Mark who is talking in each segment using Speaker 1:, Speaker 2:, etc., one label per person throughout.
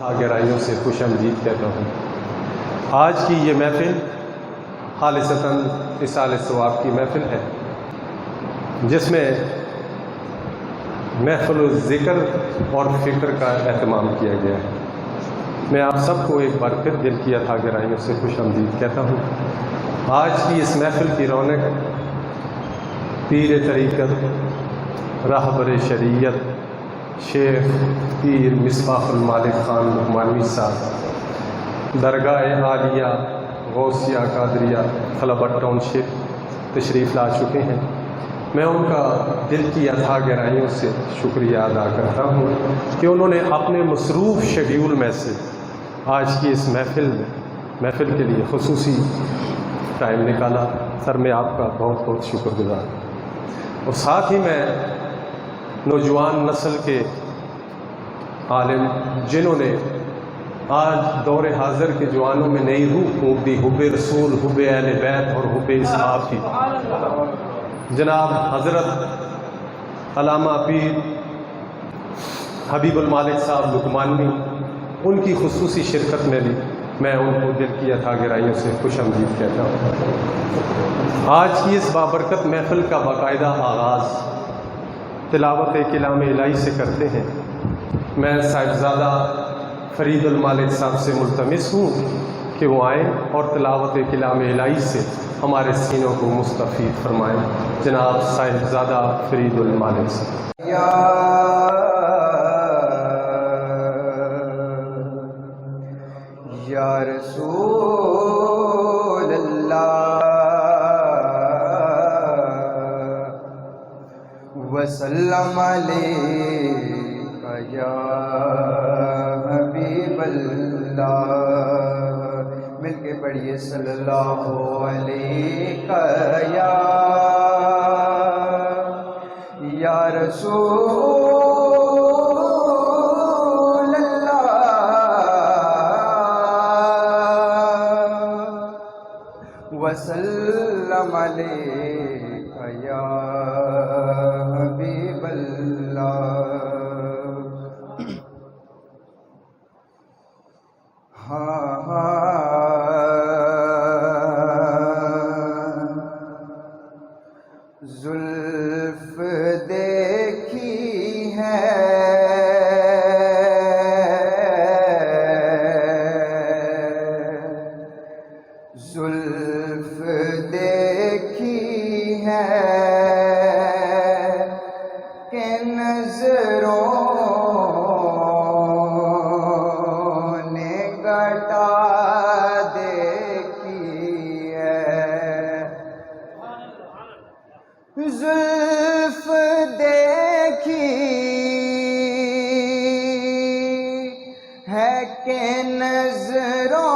Speaker 1: گہرائیوں سے خوش آمدید کہتا ہوں۔ آج کی یہ محفل خالصتاً اصال ثواب کی محفل ہے، جس میں محفل الذکر اور فکر کا اہتمام کیا گیا ہے۔ میں آپ سب کو ایک بار پھر دل کی اتھا گہرائیوں سے خوش آمدید کہتا ہوں۔ آج کی اس محفل کی رونق پیر طریقت راہبر شریعت شیخ پیر مصباح المالک خان لقمانوی صاحب درگاہ عالیہ غوثیہ قادریہ خلبٹ ٹاؤن شپ تشریف لا چکے ہیں۔ میں ان کا دل کی اتھا گہرائیوں سے شکریہ ادا کرتا ہوں کہ انہوں نے اپنے مصروف شیڈیول میں سے آج کی اس محفل کے لیے خصوصی ٹائم نکالا۔ سر میں آپ کا بہت بہت شکر گزار ہوں۔ اور ساتھ ہی میں نوجوان نسل کے عالم جنہوں نے آج دور حاضر کے جوانوں میں نئی روح پھونک دی، حب رسول، حب اہل بیت اور حب اصحاب کی، جناب حضرت علامہ پیر حبیب المالک صاحب لقمانوی، ان کی خصوصی شرکت میں بھی میں ان کو دل کی اتھا گہرائیوں سے خوش آمدید کہتا ہوں۔ آج کی اس بابرکت محفل کا باقاعدہ آغاز تلاوت کلام الہی سے کرتے ہیں۔ میں صاحبزادہ فرید المالک صاحب سے ملتمس ہوں کہ وہ آئیں اور تلاوت کلام الہی سے ہمارے سینوں کو مستفید فرمائیں۔ جناب صاحبزادہ فرید المالک صاحب۔
Speaker 2: یا رسول اللہ وسلم علیک یا حبیب اللہ، مل کے پڑھیے صلی اللہ علیہ یا رسول اللہ وسلم علیک یا حبیب اللہ۔ زلف دیکھی ہے زلف دیکھی ہے کہ نظروں نے گٹا دیکھی ہے، زلف دیکھی ہے کہ نظروں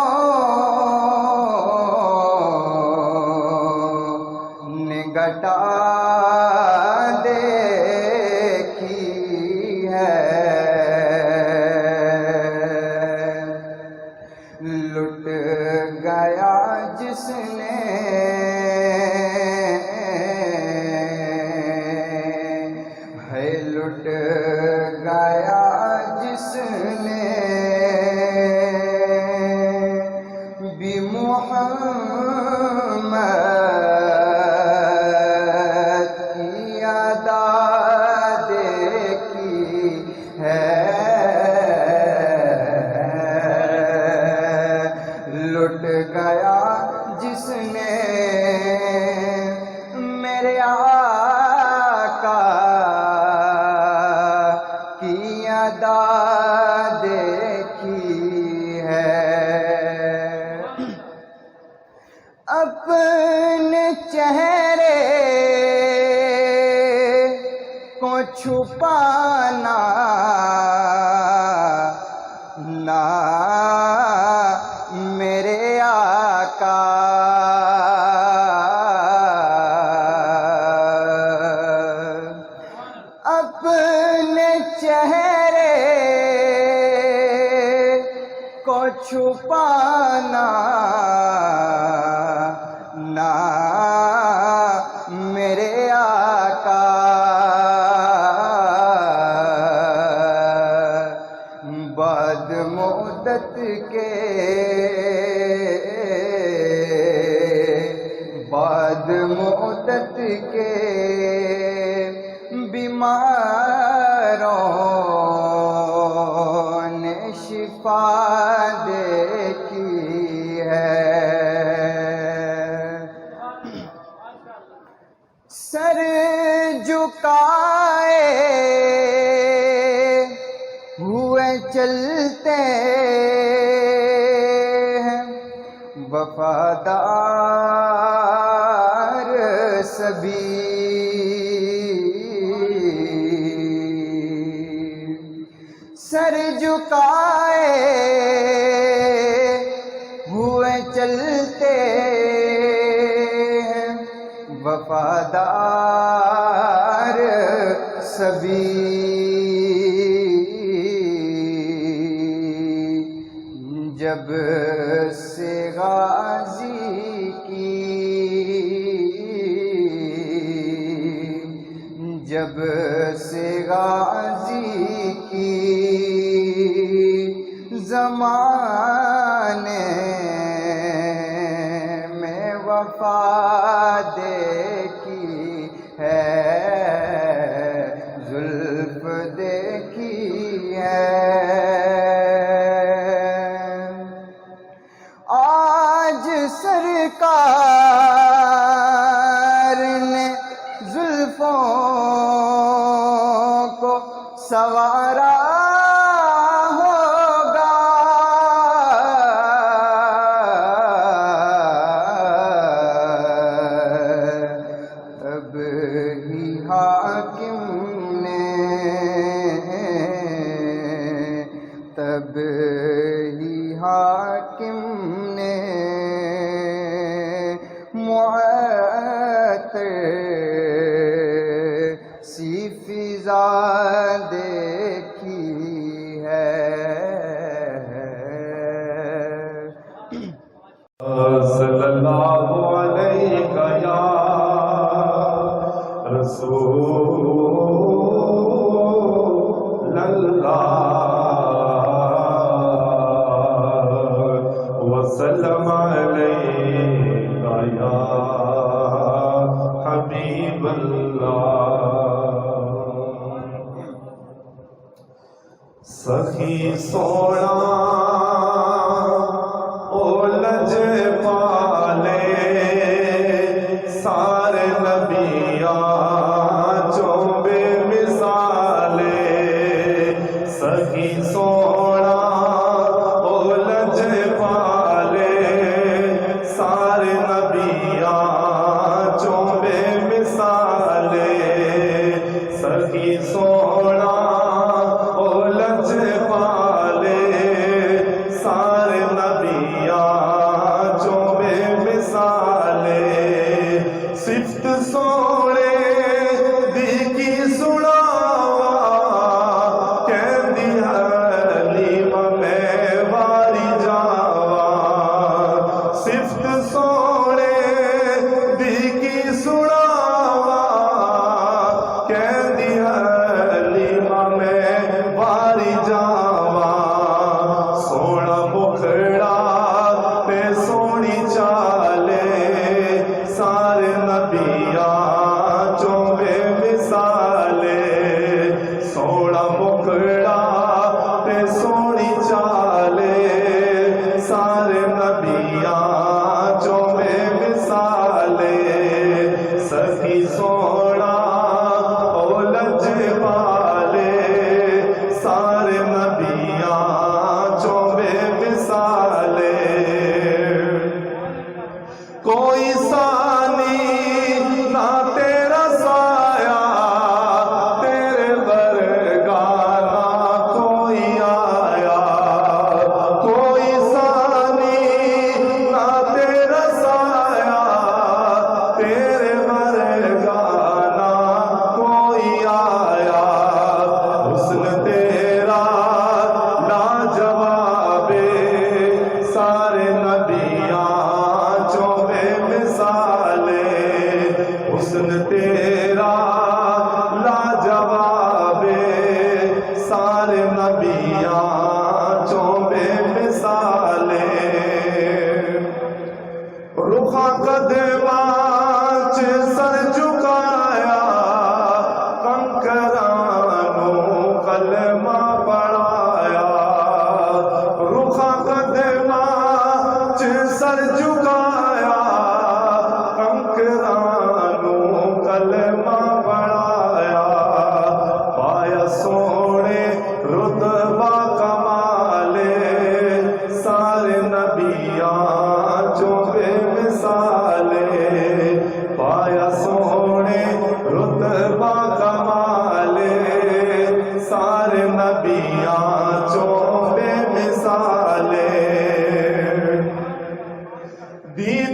Speaker 2: نے گٹا دیکھی ہے، لٹ گیا جس نے لٹ گیا جس نے بھی محمد کی ادا دیکھی ہے، لٹ گیا جس نے میرے آقا کی ادا دیکھی ہے۔ اپنے چہرے کو چھپانا نہ میرے آقا، اپنے چہرے کو چھپانا نہ میرے آقا، بعد مدت کے بعد مدت کے بیماروں نے شفا دیکھی ہے. سر جھکائے ہوئے چلتے ہیں وفادار سبھی. سر جھکائے ہوئے چلتے ہیں وفادار سبھی. جب سے غازی کی جب سے غازی کی زمانے میں وفا دیکھی ہے زلف دیکھی ہے. آج سرکار نے زلفوں کو سنوارا ہوگا. تب ہی حاکم نے تب ہی حاکم نے معطر سی فضا دیکھی ہے.
Speaker 3: صلی اللہ علیہ یا رسول اللہ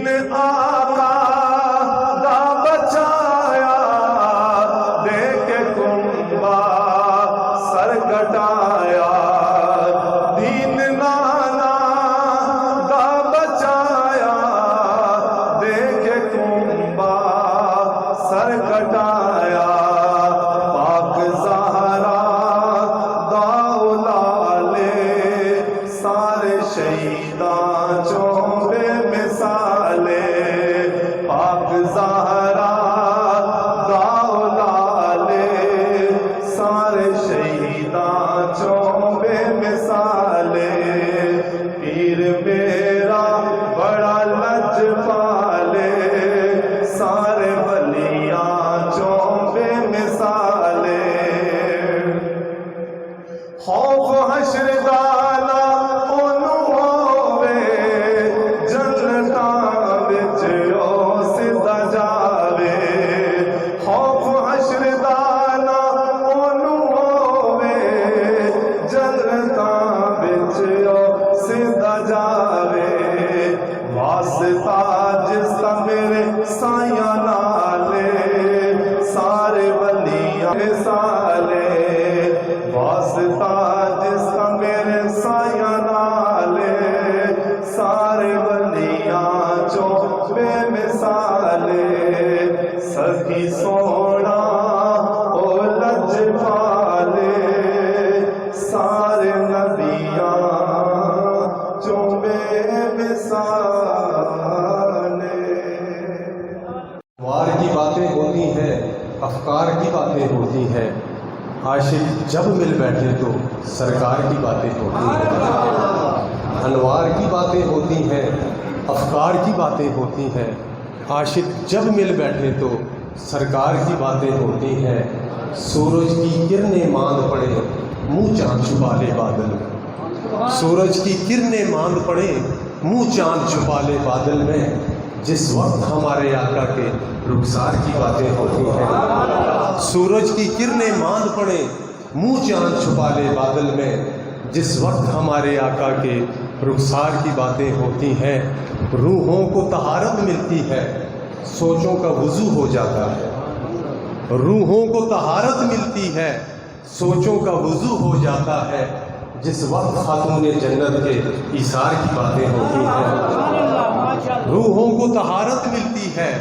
Speaker 3: دین آقا دا بچایا دے کے کنبا سر کٹایا دین نانا دا بچایا دے کے کنبا سر کٹایا پاک زہرا دا اولالے سارے شہیداں چوں بے مثالے پاک زہرا دا اولالے سارے شہیداں چوں بے مثالے پیر میرا بڑا لج پالے سارے ولیاں چوں بے مثالے خوف حشر دانا اونوں ہووے جنتاں وچ او سدا جاوے خوف حشر دانا اونوں ہووے جنتاں وچ او سدا جاوے واسطہ جس دا میرے سایاں نالے سارے ولیاں مثالے واسطہ جس کا میرے سایاں نالے سارے ولیاں چوں بے مثالے سخی سونا او لج پالے سارے نبیاں چوں بے مثالے
Speaker 1: وار کی باتیں ہوتی ہیں، افکار کی باتیں ہوتی ہیں، عاشق جب مل بیٹھے تو سرکار کی باتیں ہوتی ہیں، انوار کی باتیں ہوتی ہیں، افکار کی باتیں ہوتی ہیں، عاشق جب مل بیٹھے تو سرکار کی باتیں ہوتی ہیں، سورج کی کرنیں ماند پڑے منہ چاند چھپا لے بادل میں، سورج کی کرنیں ماند پڑے منہ چاند چھپا لے بادل میں، جس وقت ہمارے آقا کے رخسار کی باتیں ہوتی ہیں، سورج کی کرنیں ماند پڑے منہ چاند چھپا لے بادل میں، جس وقت ہمارے آقا کے رخسار کی باتیں ہوتی ہیں، روحوں کو طہارت ملتی ہے، سوچوں کا وضو ہو جاتا ہے، روحوں کو طہارت ملتی ہے، سوچوں کا وضو ہو جاتا ہے، جس وقت خاتون جنت کے ایثار کی باتیں ہوتی ہیں، روحوں کو طہارت ملتی ہے،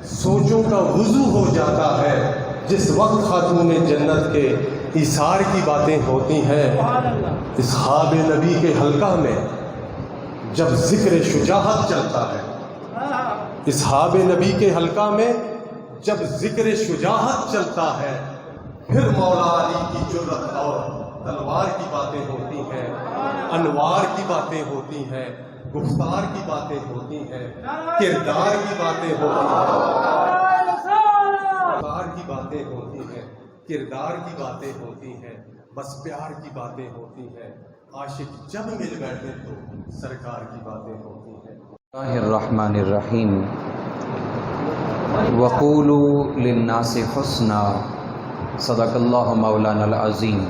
Speaker 1: سوچوں کا وضو ہو جاتا ہے، جس وقت خاتون جنت کے ایثار کی باتیں ہوتی ہیں، اصحاب نبی کے حلقہ میں جب ذکر شجاعت چلتا ہے، اصحاب نبی کے حلقہ میں جب ذکر شجاعت چلتا ہے، پھر مولا علی کی جرأت اور تلوار کی باتیں ہوتی ہیں، انوار کی باتیں ہوتی ہیں، گفتار کی باتیں ہوتی ہیں، کردار کی باتیں ہوتی ہیں، گفتار کی باتیں ہوتی ہیں، کردار کی باتیں ہوتی ہیں، بس پیار کی باتیں ہوتی ہیں، عاشق جب مل بیٹھے تو سرکار کی باتیں ہوتی ہیں۔
Speaker 4: اللہ الرحمن الرحیم وقولوا للناس حسنا صدق اللہ مولانا العظیم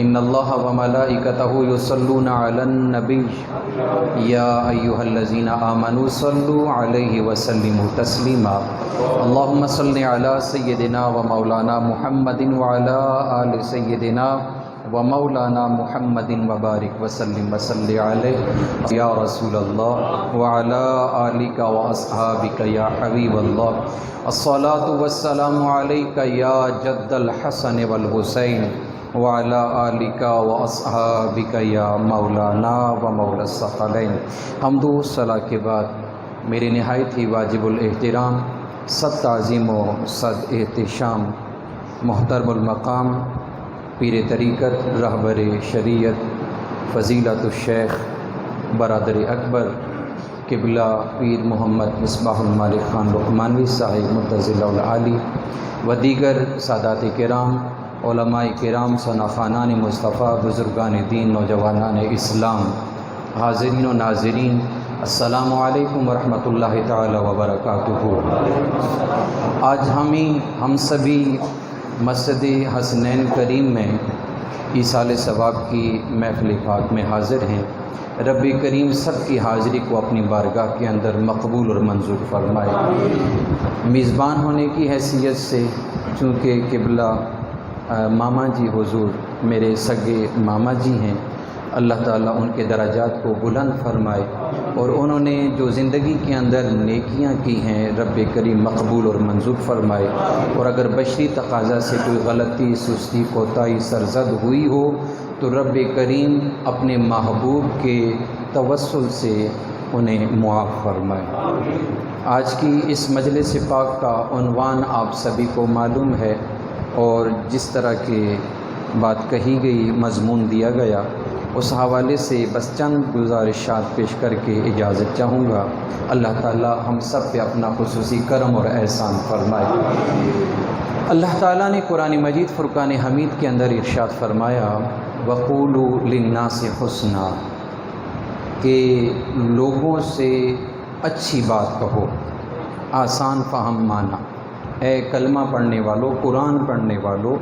Speaker 4: ان اللہ وملائکتہ یصلون علی النبی یا ایہا الذین آمنوا صلوا علیہ وسلموا تسلیما اللہم صل علی سیدنا و مولانا محمد وعلی آل سیدنا و مولانا محمد وبارک وسلم وصلی علیہ یا رسول اللہ وعلی آلک و اصحابک یا حبیب اللہ الصلاة والسلام علیک یا جد الحسن والحسین وعلی آلک و اصحابک یا مولانا و مولا الثقلین۔ حمد و صلاۃ کے بعد میرے نہایت ہی واجب الاحترام، صد تعظیم و صد احتشام محترم المقام پیر طریقت رہبر شریعت فضیلت الشیخ برادر اکبر قبلہ پیر محمد مصباح المالک خان لقمانوی صاحب متضل العالی و دیگر سادات کرام، علماء کرام، ثنا خانان مصطفیٰ، بزرگان دین، نوجوانان اسلام، حاضرین و ناظرین، السلام علیکم ورحمۃ اللہ تعالی وبرکاتہ۔ آج ہم سبھی مسجد حسنین کریم میں ایصال ثواب کی محفل پاک میں حاضر ہیں۔ رب کریم سب کی حاضری کو اپنی بارگاہ کے اندر مقبول اور منظور فرمائے۔ میزبان ہونے کی حیثیت سے چونکہ قبلہ ماما جی حضور میرے سگے ماما جی ہیں، اللہ تعالیٰ ان کے درجات کو بلند فرمائے، اور انہوں نے جو زندگی کے اندر نیکیاں کی ہیں رب کریم مقبول اور منظور فرمائے، اور اگر بشری تقاضا سے کوئی غلطی، سستی، کوتاہی سرزد ہوئی ہو تو رب کریم اپنے محبوب کے توسل سے انہیں معاف فرمائے۔ آج کی اس مجلس پاک کا عنوان آپ سبھی کو معلوم ہے، اور جس طرح کی بات کہی گئی، مضمون دیا گیا، اس حوالے سے بس چند گزارشات پیش کر کے اجازت چاہوں گا۔ اللہ تعالیٰ ہم سب پہ اپنا خصوصی کرم اور احسان فرمائے۔ اللہ تعالیٰ نے قرآن مجید فرقان حمید کے اندر ارشاد فرمایا، وَقُولُوا لِلنَّاسِ حُسْنًا، کہ لوگوں سے اچھی بات کہو، آسان فہم معنی۔ اے کلمہ پڑھنے والوں، قرآن پڑھنے والوں،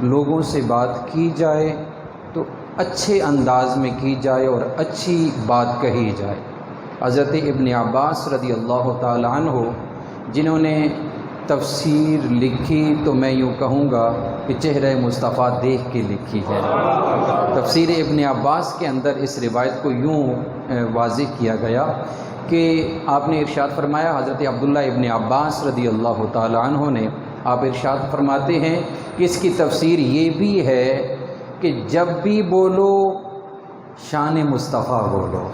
Speaker 4: لوگوں سے بات کی جائے تو اچھے انداز میں کی جائے اور اچھی بات کہی جائے۔ حضرت ابن عباس رضی اللہ تعالی عنہ جنہوں نے تفسیر لکھی تو میں یوں کہوں گا کہ چہرہ مصطفیٰ دیکھ کے لکھی ہے۔ تفسیر ابن عباس کے اندر اس روایت کو یوں واضح کیا گیا کہ آپ نے ارشاد فرمایا، حضرت عبداللہ ابن عباس رضی اللہ تعالی عنہ نے، آپ ارشاد فرماتے ہیں کہ اس کی تفسیر یہ بھی ہے کہ جب بھی بولو شان مصطفیٰ بولو،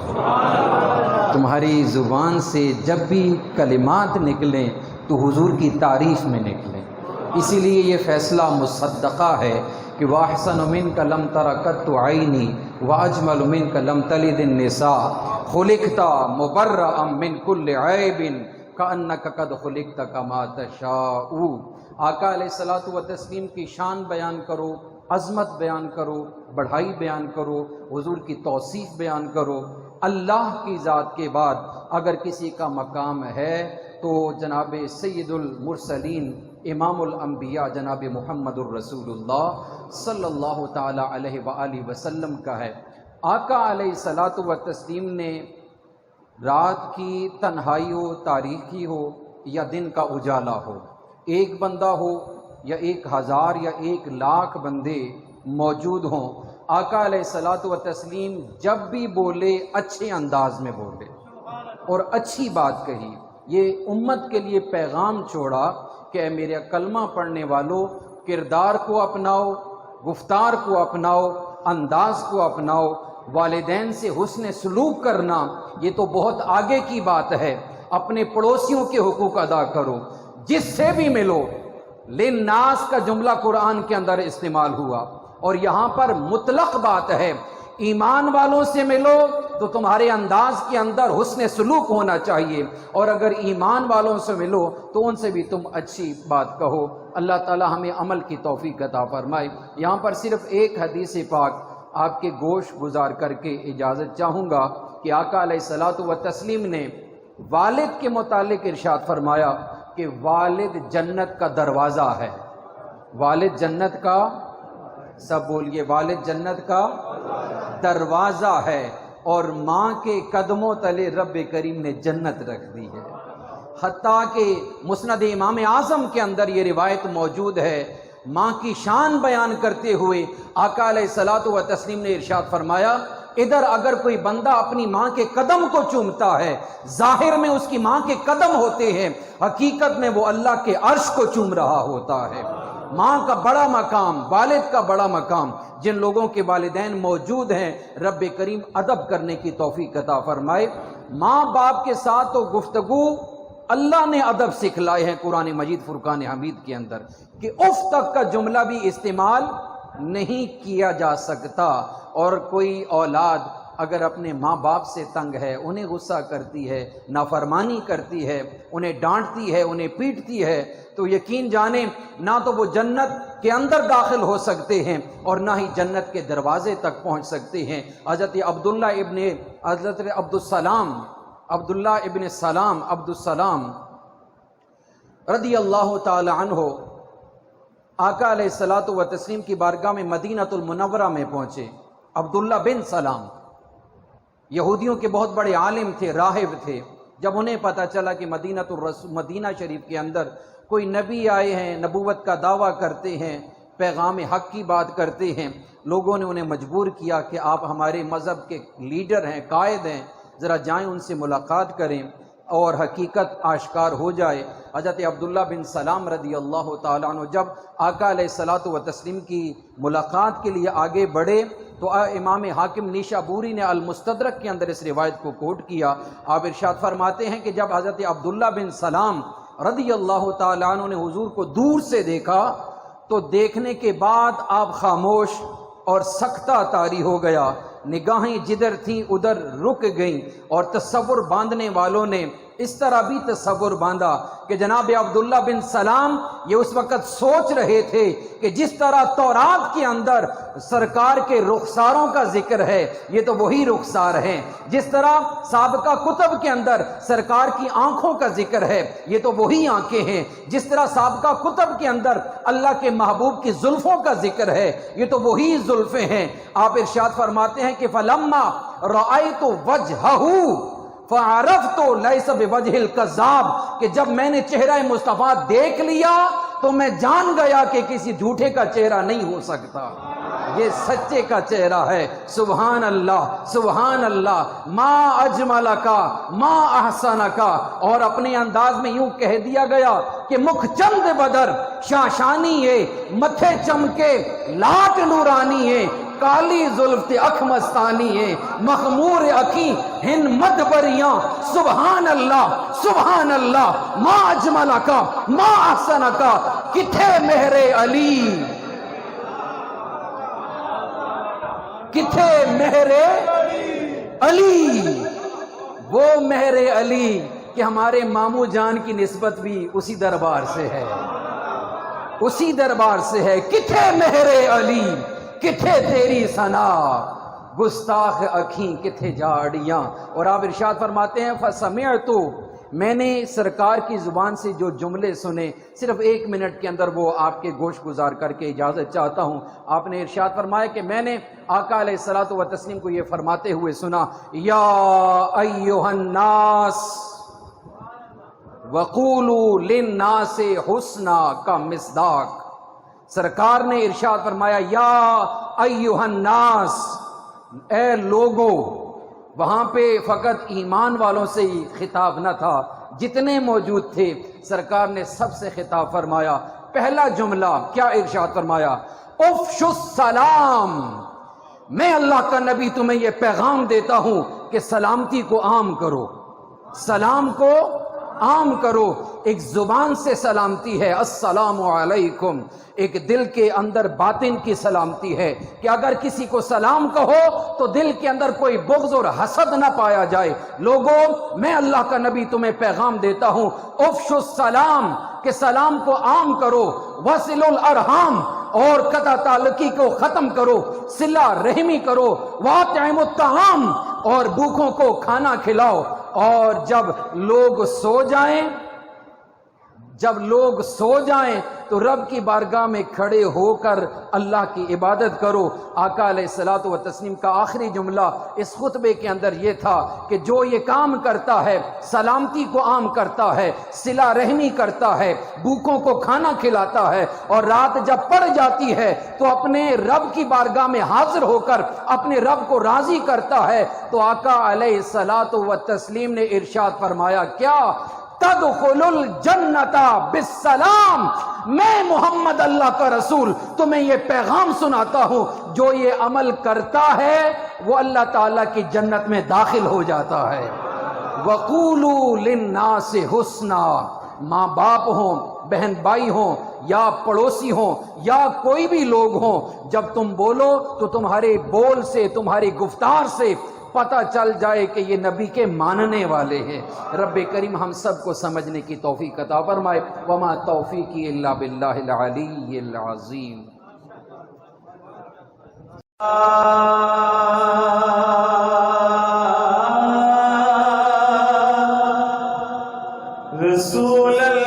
Speaker 4: تمہاری زبان سے جب بھی کلمات نکلیں تو حضور کی تعریف میں نکلیں۔ اسی لیے یہ فیصلہ مصدقہ ہے کہ وَأَحْسَنُ مِنْكَ لَمْ تَرَ قَطُّ عَيْنِي وَأَجْمَلُ مِنْكَ لَمْ تَلِدِ النِّسَاءُ خُلِقْتَ مُبَرَّأً مِنْ كُلِّ عَيْبٍ كَأَنَّكَ قَدْ خُلِقْتَ كَمَا تَشَاءُ۔ آقا علیہ الصلوۃ والتسلیم کی شان بیان کرو، عظمت بیان کرو، بڑھائی بیان کرو، حضور کی توصیف بیان کرو۔ اللہ کی ذات کے بعد اگر کسی کا مقام ہے تو جناب سید المرسلین امام الانبیاء جناب محمد الرسول اللہ صلی اللہ تعالی علیہ وآلہ وسلم کا ہے۔ آقا علیہ الصلوۃ والتسلیم نے رات کی تنہائی ہو، تاریکی ہو یا دن کا اجالا ہو، ایک بندہ ہو یا 1000 یا 1,00,000 بندے موجود ہوں، آقا علیہ الصلوۃ والتسلیم جب بھی بولے اچھے انداز میں بولے اور اچھی بات کہی۔ یہ امت کے لیے پیغام چھوڑا کہ اے میرے کلمہ پڑھنے والوں، کردار کو اپناؤ، گفتار کو اپناؤ، انداز کو اپناؤ۔ والدین سے حسن سلوک کرنا یہ تو بہت آگے کی بات ہے، اپنے پڑوسیوں کے حقوق ادا کرو، جس سے بھی ملو۔ للناس کا جملہ قرآن کے اندر استعمال ہوا، اور یہاں پر مطلق بات ہے، ایمان والوں سے ملو تو تمہارے انداز کے اندر حسن سلوک ہونا چاہیے، اور اگر ایمان والوں سے ملو تو ان سے بھی تم اچھی بات کہو۔ اللہ تعالی ہمیں عمل کی توفیق عطا فرمائے۔ یہاں پر صرف ایک حدیث پاک آپ کے گوش گزار کر کے اجازت چاہوں گا کہ آقا علیہ الصلوۃ والتسلیم نے والد کے متعلق ارشاد فرمایا کہ والد جنت کا دروازہ ہے۔ والد جنت کا، سب بولیے، والد جنت کا دروازہ ہے، اور ماں کے قدموں تلے رب کریم نے جنت رکھ دی ہے۔ حتیٰ کہ مسند امام اعظم کے اندر یہ روایت موجود ہے، ماں کی شان بیان کرتے ہوئے آقا علیہ الصلوۃ والتسلیم نے ارشاد فرمایا، ادھر اگر کوئی بندہ اپنی ماں کے قدم کو چومتا ہے، ظاہر میں اس کی ماں کے قدم ہوتے ہیں، حقیقت میں وہ اللہ کے عرش کو چوم رہا ہوتا ہے۔ ماں کا بڑا مقام، والد کا بڑا مقام، جن لوگوں کے والدین موجود ہیں رب کریم ادب کرنے کی توفیق عطا فرمائے۔ ماں باپ کے ساتھ تو گفتگو اللہ نے ادب سکھلائے ہیں قرآن مجید فرقان حمید کے اندر کہ اف تک کا جملہ بھی استعمال نہیں کیا جا سکتا، اور کوئی اولاد اگر اپنے ماں باپ سے تنگ ہے، انہیں غصہ کرتی ہے، نافرمانی کرتی ہے، انہیں ڈانٹتی ہے، انہیں پیٹتی ہے، تو یقین جانیں نہ تو وہ جنت کے اندر داخل ہو سکتے ہیں اور نہ ہی جنت کے دروازے تک پہنچ سکتے ہیں۔ حضرت عبداللہ ابن سلام رضی اللہ تعالی عنہ آقا علیہ الصلوۃ والتسلیم کی بارگاہ میں مدینۃ المنورہ میں پہنچے۔ عبداللہ بن سلام یہودیوں کے بہت بڑے عالم تھے، راہب تھے۔ جب انہیں پتہ چلا کہ مدینہ شریف کے اندر کوئی نبی آئے ہیں، نبوت کا دعویٰ کرتے ہیں، پیغام حق کی بات کرتے ہیں، لوگوں نے انہیں مجبور کیا کہ آپ ہمارے مذہب کے لیڈر ہیں، قائد ہیں، ذرا جائیں ان سے ملاقات کریں اور حقیقت آشکار ہو جائے۔ حضرت عبداللہ بن سلام رضی اللہ تعالیٰ عنہ جب آقا علیہ الصلوۃ والتسلیم کی ملاقات کے لیے آگے بڑھے تو امام حاکم نیشابوری نے المستدرک کے اندر اس روایت کو کوٹ کیا۔ آپ ارشاد فرماتے ہیں کہ جب حضرت عبداللہ بن سلام رضی اللہ تعالیٰ عنہ نے حضور کو دور سے دیکھا تو دیکھنے کے بعد آپ خاموش اور سکتہ طاری ہو گیا، نگاہیں جدھر تھیں ادھر رک گئیں، اور تصور باندھنے والوں نے اس طرح بھی تصور باندھا کہ جناب عبداللہ بن سلام یہ اس وقت سوچ رہے تھے کہ جس طرح تورات کے اندر سرکار کے رخساروں کا ذکر ہے یہ تو وہی رخسار ہیں، جس طرح سابقہ کتب کے اندر سرکار کی آنکھوں کا ذکر ہے یہ تو وہی آنکھیں ہیں، جس طرح سابقہ کتب کے اندر اللہ کے محبوب کی زلفوں کا ذکر ہے یہ تو وہی زلفیں ہیں۔ آپ ارشاد فرماتے ہیں کہ فلما رأیت وجہہ فعرفت لیس بوجہ الکذاب، کہ جب میں نے چہرہ مصطفیٰ دیکھ لیا تو میں جان گیا کہ کسی جھوٹے کا چہرہ نہیں ہو سکتا، یہ سچے کا چہرہ ہے۔ سبحان اللہ سبحان اللہ، ما اجمل کا ما احسن کا، اور اپنے انداز میں یوں کہہ دیا گیا کہ مکھ چند بدر شاشانی ہے، متھے چمکے لاٹ نورانی ہے، کالی زلف اکھ مستانی ہے، مخمور اکھی ہن مدبریاں۔ سبحان اللہ سبحان اللہ، ما اجمل کا ما احسن کا، کتھے مہر علی، کتھے مہر علی، وہ مہر علی کہ ہمارے ماموں جان کی نسبت بھی اسی دربار سے ہے، اسی دربار سے ہے۔ کتھے مہر علی، کتھے تیری ثنا، گستاخ اکھیں کتھے جاڑیاں۔ اور آپ ارشاد فرماتے ہیں فسمعت، میں نے سرکار کی زبان سے جو جملے سنے صرف 1 منٹ کے اندر وہ آپ کے گوش گزار کر کے اجازت چاہتا ہوں۔ آپ نے ارشاد فرمایا کہ میں نے آقا علیہ الصلوۃ والتسلیم کو یہ فرماتے ہوئے سنا، یا ایھا الناس وقولوا للناس حسنا کا مصداق۔ سرکار نے ارشاد فرمایا یا ایھا الناس، اے لوگو۔ وہاں پہ فقط ایمان والوں سے ہی خطاب نہ تھا، جتنے موجود تھے سرکار نے سب سے خطاب فرمایا۔ پہلا جملہ کیا ارشاد فرمایا؟ افشوا السلام، میں اللہ کا نبی تمہیں یہ پیغام دیتا ہوں کہ سلامتی کو عام کرو، سلام کو عام کرو۔ ایک زبان سے سلامتی ہے السلام علیکم، ایک دل کے اندر باطن کی سلامتی ہے کہ اگر کسی کو سلام کہو تو دل کے اندر کوئی بغض اور حسد نہ پایا جائے۔ لوگوں، میں اللہ کا نبی تمہیں پیغام دیتا ہوں افشوا السلام، کہ سلام کو عام کرو، وصلوا الارحام، اور قطع تعلقی کو ختم کرو، صلہ رحمی کرو، واطعموا الطعام، اور بھوکوں کو کھانا کھلاؤ۔ اور جب لوگ سو جائیں، جب لوگ سو جائیں تو رب کی بارگاہ میں کھڑے ہو کر اللہ کی عبادت کرو۔ آقا علیہ الصلوۃ والتسلیم کا آخری جملہ اس خطبے کے اندر یہ تھا کہ جو یہ کام کرتا ہے، سلامتی کو عام کرتا ہے، صلہ رحمی کرتا ہے، بھوکوں کو کھانا کھلاتا ہے، اور رات جب پڑ جاتی ہے تو اپنے رب کی بارگاہ میں حاضر ہو کر اپنے رب کو راضی کرتا ہے، تو آقا علیہ الصلوۃ والتسلیم نے ارشاد فرمایا کیا؟ تدخل الجنت بالسلام، میں محمد اللہ کا رسول تمہیں یہ پیغام سناتا ہوں، جو یہ عمل کرتا ہے وہ اللہ تعالیٰ کی جنت میں داخل ہو جاتا ہے۔ وقولوا للناس حسنا، ماں باپ ہوں، بہن بھائی ہوں، یا پڑوسی ہوں، یا کوئی بھی لوگ ہوں، جب تم بولو تو تمہارے بول سے، تمہاری گفتار سے پتہ چل جائے کہ یہ نبی کے ماننے والے ہیں۔ رب کریم ہم سب کو سمجھنے کی توفیق عطا فرمائے۔ وما توفیقی الا باللہ العلی العظیم۔
Speaker 3: رسول اللہ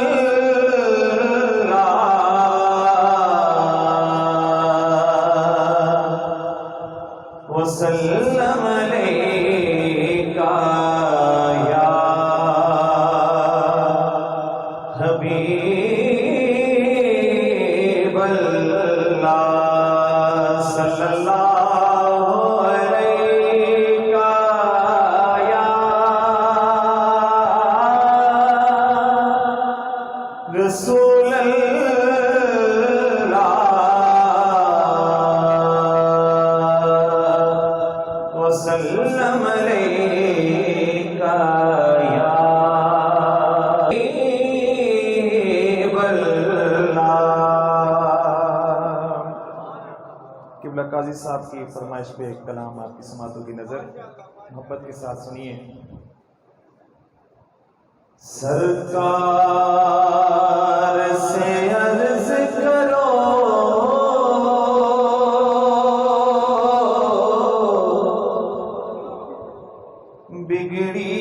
Speaker 4: وسلم علیکہ یا حبیب اللہ۔
Speaker 5: قبلہ قاضی صاحب کی فرمائش پہ ایک کلام آپ کی سماعتوں کی نظر محبت کے ساتھ سنیے۔ سرکار سے عرض کرو بگڑی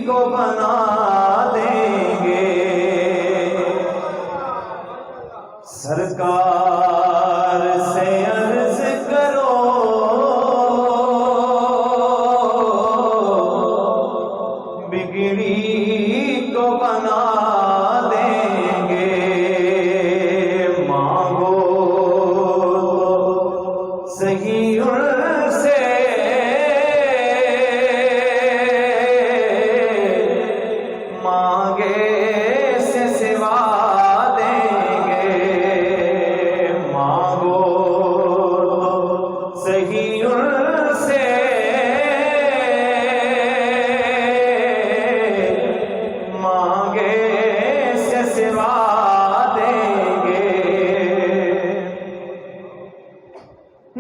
Speaker 5: کو بنا دیں گے، سرکار سے عرض کرو بگڑی کو بنا دیں گے، مانگو صحیح ان سے مانگے سے سوا دیں گے، مانگو صحیح ان سے مانگے سے سوا دیں گے،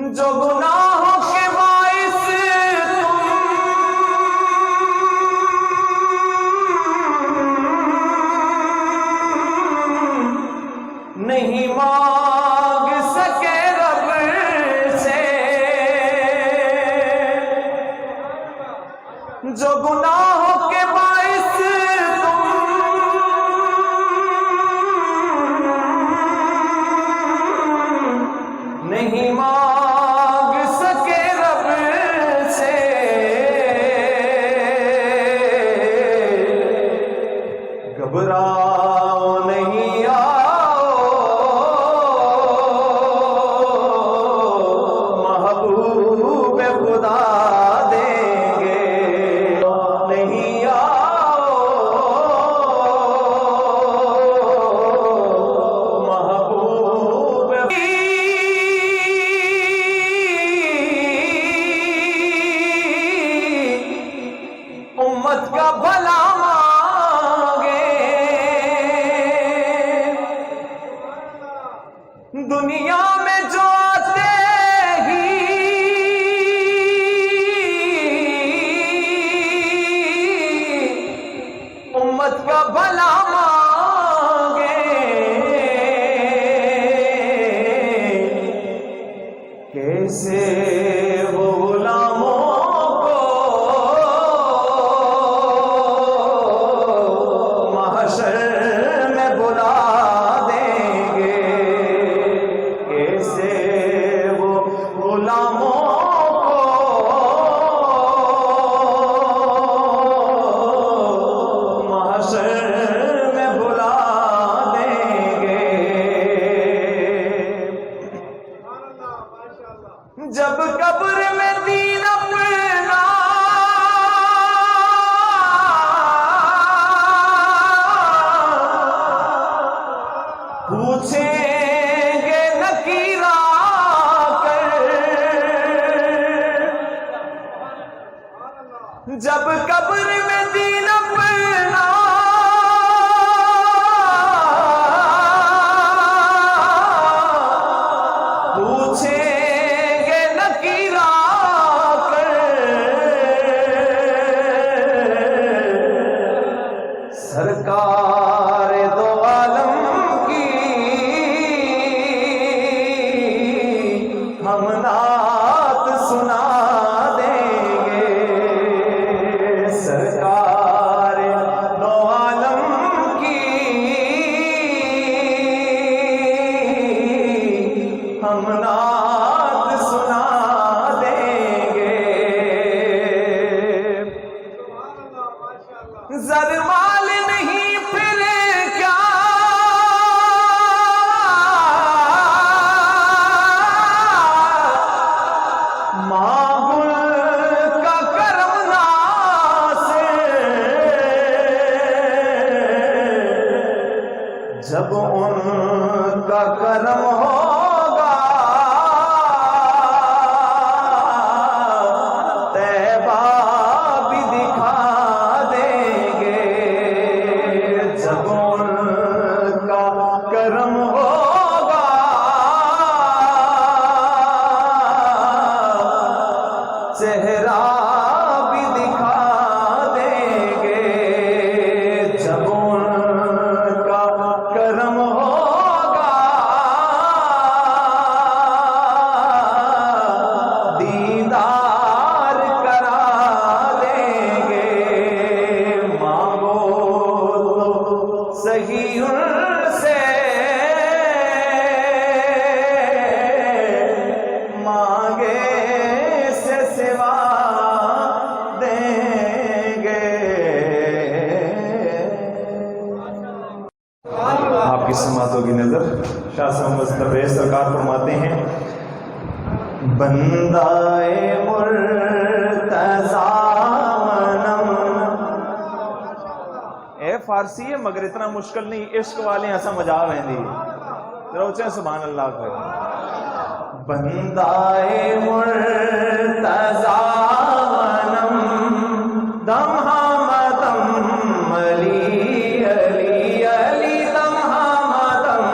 Speaker 5: جو گناہوں کے باعث تم نہیں مانگ سکے رب سے، جو گناہوں کے باعث تم نہیں مانگ سکے رب سے، گھبراؤ نہیں آؤ محبوب خدا دیں گے، نہیں آؤ محبوب امت کا بھلا مانگے، دنیا میں جو آتے ہی امت کا بھلا مانگے، کیسے وہ غلاموں کو محشر میں بلا دیں گے، کیسے وہ غلاموں کو محشر میں بلا دیں گے، جب قبر میں دین اپنا پوچھیں گے نکیر آ کر، جب قبر میں دین اپنا پوچھیں گے نکیر آ کر، سرکار دو عالم کی ہم نعت سنا دیں گے، سرکار دو عالم کی ہم نعت سنا دیں گے، زر مال نہیں پھر کیا ماحول کا کرم ناصر، جب ان کا کرم ہوگا طیبہ شاہ صاحب مستبریز سرکار فرماتے ہیں بندائے مرتضیٰ منم. اے فارسی ہے مگر اتنا مشکل نہیں، عشق والے ہیں سمجھا ویندی. ذرا اچھے سبحان اللہ کریں. بندائے مرتضیٰ منم دم حامدم علی علی علی دم حامدم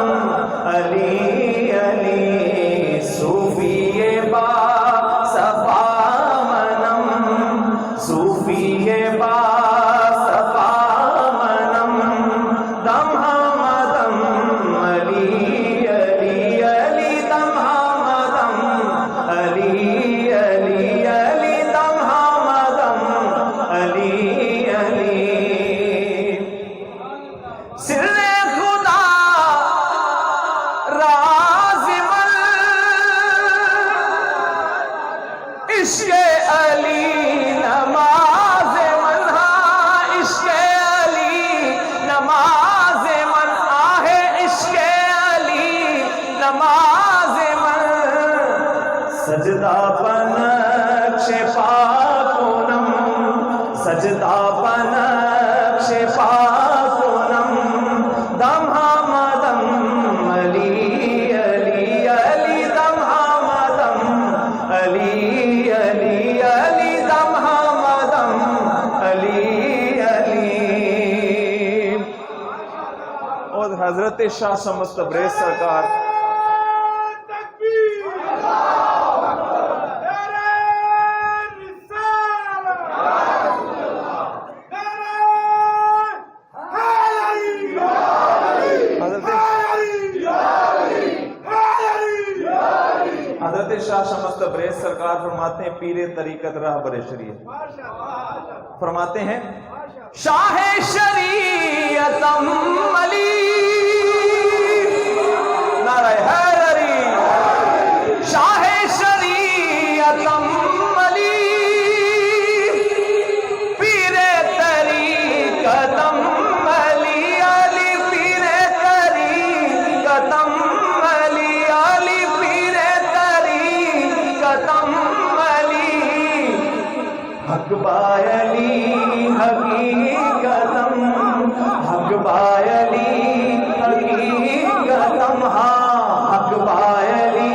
Speaker 5: علی علی صوفی با صفا منم صوفی با صفا منم دم حامدم علی علی علی دم حامدم علی علی علی دم حامدم علی علی. سر خدا راز من عشق علی نماز من ہاں عشق علی نماز من آہ عشق علی نماز من سجدہ بنقش پاکنم سجدہ بنقش پاکنم دم حامدم علی علی علی دم حامدم علی علی علی دم حامدم علی علی. اور حضرت شاہ شمس تبریز سرکار حضرت شاہ شمس تبریز سرکار فرماتے ہیں پیر طریقت رہبر شریعت فرماتے ہیں شاہ شریعتم علی نعرہ حیدری شاہ شریعتم علی پیر طریقتم علی علی پیر طریقتم علی علی پیر طریقتم علی حق بایلی حقیقتم حق بایلی حقیقتم ہاں حق بایلی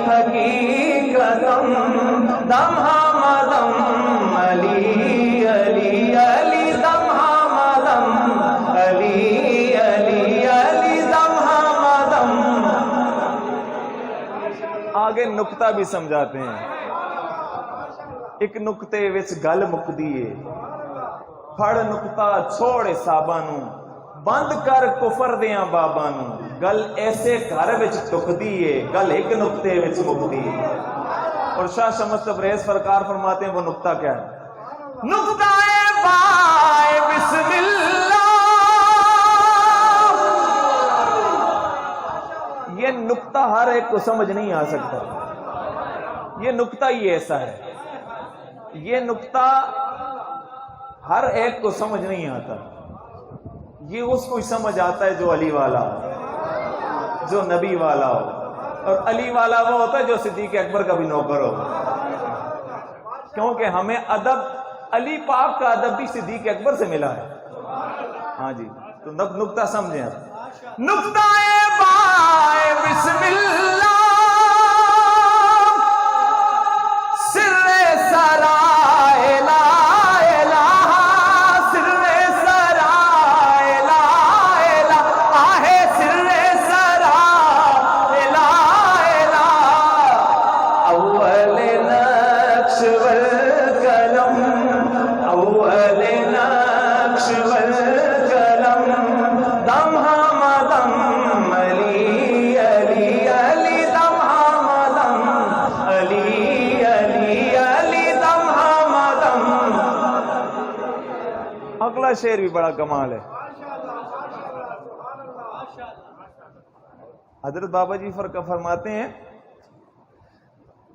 Speaker 5: حقیقتم دم حامدم علی علی علی دم حامدم علی علی علی دم حامدم. آگے نکتہ بھی سمجھاتے ہیں. ایک نکتے وچ گل مکدی ہے پھڑ نکتا چھوڑ حساباں نوں بند کر کفر دیاں باباں نوں گل ایسے گھر وچ ٹکدی ہے گل ایک نکتے وچ مکدی ہے. اور شاہ شمس تبریز سرکار فرماتے ہیں وہ نکتہ کیا ہے؟ نکتہ بائے بسم اللہ. یہ نکتہ ہر ایک کو سمجھ نہیں آ سکتا. یہ نکتہ ہی ایسا ہے. یہ نکتہ ہر ایک کو سمجھ نہیں آتا. یہ اس کو ہی سمجھ آتا ہے جو علی والا ہو جو نبی والا ہو. اور علی والا وہ ہوتا ہے جو صدیق اکبر کا بھی نوکر ہو. کیونکہ ہمیں ادب علی پاک کا ادب بھی صدیق اکبر سے ملا ہے. ہاں جی تو نکتہ سمجھیں آپ. نکتہ بائے بسم اللہ سر سرائے لا الہ سر سرائے لا الہ آہ سر سرائے لا الہ اول نقش والقلم اول نقش والقلم دم حامدم علی علی علی دم حامدم علی علی علی دم حامدم. اگلا شعر بھی بڑا کمال ہے. حضرت بابا جی فرماتے ہیں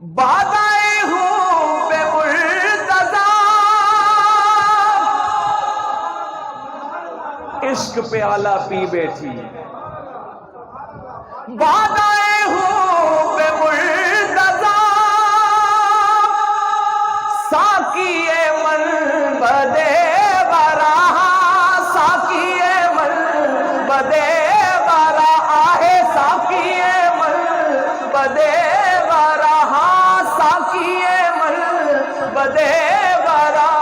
Speaker 5: بادائے ہوں بے مرتضیٰ عشق پیالہ پی بیٹھی وعدائے ہوں بے مرتضی ساقیے من بدے برا ساقیے من بدے برا آہے ساقیے من بدے برا ساقیے من بدے برا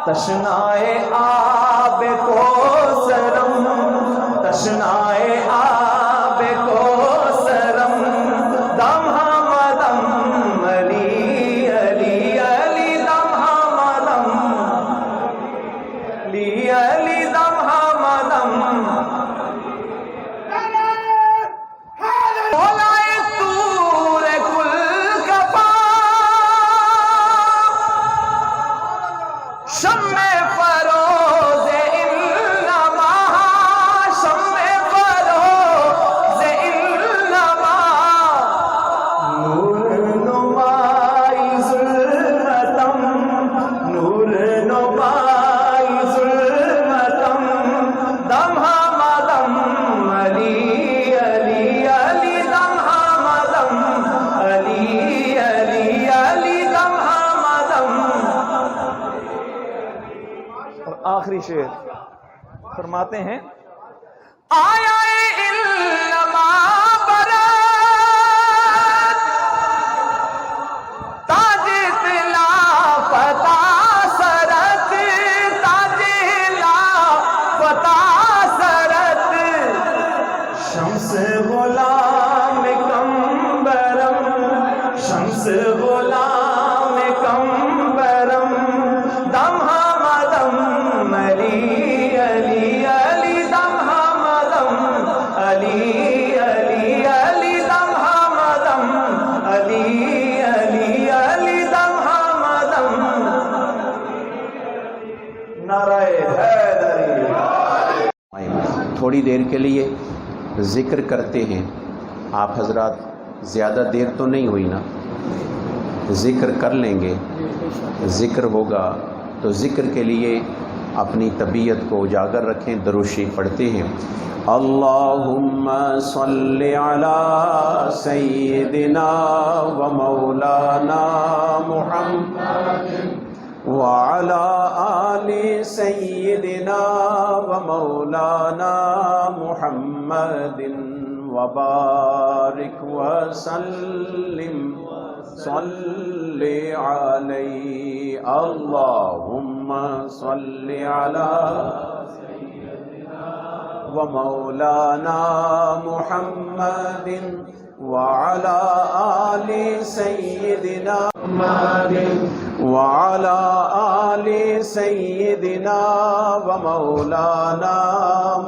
Speaker 5: تشنائے آب کو سرم تشنائے آب کو سرم دم ہمدم علی علی علی دم ہمدم علی علی دم ہمدم بولائے تور کل کفا شمع فروز انما شمع فروز انما نور نمائی ظلمتم نور نمائی ظلمتم دم ہمدم علی علی علی دم ہمدم علی علی علی دم ہمدم. اور آخری شعر فرماتے ہیں آیا علما برات تاج طلا فتح سرت تاج لا فتح سرت شمس غلام کمبرم شمس غلام کمبرم دم ہمدم علی علی علی دم ہمدم علی علی علی دم ہمدم علی علی علی دم ہمدم. نعرہ حیدری.
Speaker 6: تھوڑی دیر کے لیے ذکر کرتے ہیں. آپ حضرات زیادہ دیر تو نہیں ہوئی نا؟ ذکر کر لیں گے. ذکر ہوگا تو ذکر کے لیے اپنی طبیعت کو اجاگر رکھیں. درود شریف پڑھتے ہیں. اللہم صلی علی سیدنا و مولانا محمد وعلى آل سيدنا ومولانا محمد وبارك وسلم صل عليه. اللهم صل على ومولانا محمد وعلى آل سيدنا محمد وعلى آل سيدنا ومولانا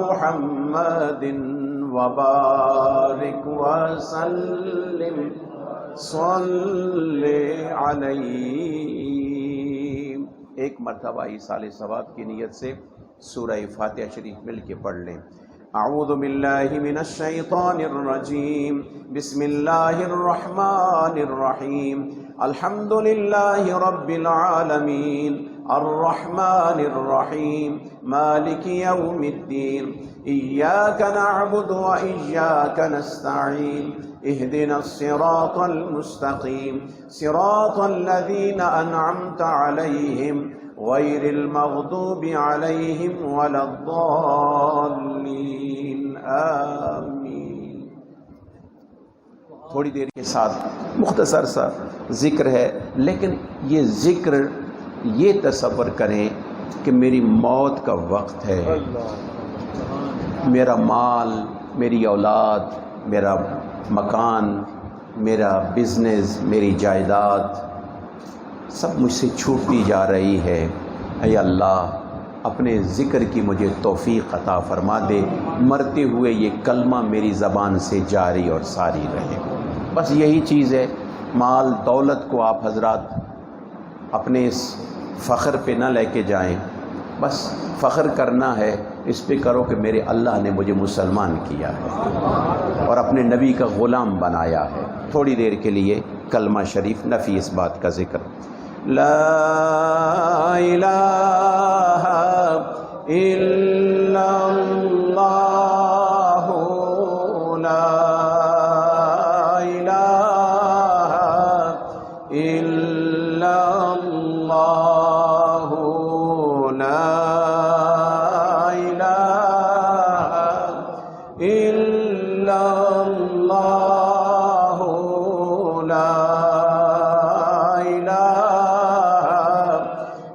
Speaker 6: محمد وبارك وسلم صل علیہ. ایک مرتبہ ایصال ثواب کی نیت سے سورہ فاتحہ شریف مل کے پڑھ لیں. اعوذ باللہ من الشیطان الرجیم بسم اللہ الرحمن الرحیم الحمد للہ رب العالمین الرحمن الرحیم مالک یوم الدین ایاک نعبد و ایاک نستعین اهدنا الصراط المستقیم صراط الذین انعمت علیہم غیر المغضوب علیہم ولا الضالین آمین. تھوڑی دیر کے ساتھ مختصر سا ذکر ہے، لیکن یہ ذکر یہ تصور کریں کہ میری موت کا وقت ہے. میرا مال، میری اولاد، میرا مکان، میرا بزنس، میری جائیداد سب مجھ سے چھوٹتی جا رہی ہے. اے اللہ اپنے ذکر کی مجھے توفیق عطا فرما دے. مرتے ہوئے یہ کلمہ میری زبان سے جاری اور ساری رہے. بس یہی چیز ہے. مال دولت کو آپ حضرات اپنے اس فخر پہ نہ لے کے جائیں. بس فخر کرنا ہے اس پہ کرو کہ میرے اللہ نے مجھے مسلمان کیا ہے اور اپنے نبی کا غلام بنایا ہے. تھوڑی دیر کے لیے کلمہ شریف نفی اس بات کا ذکر. لا الہ الا اللہ لا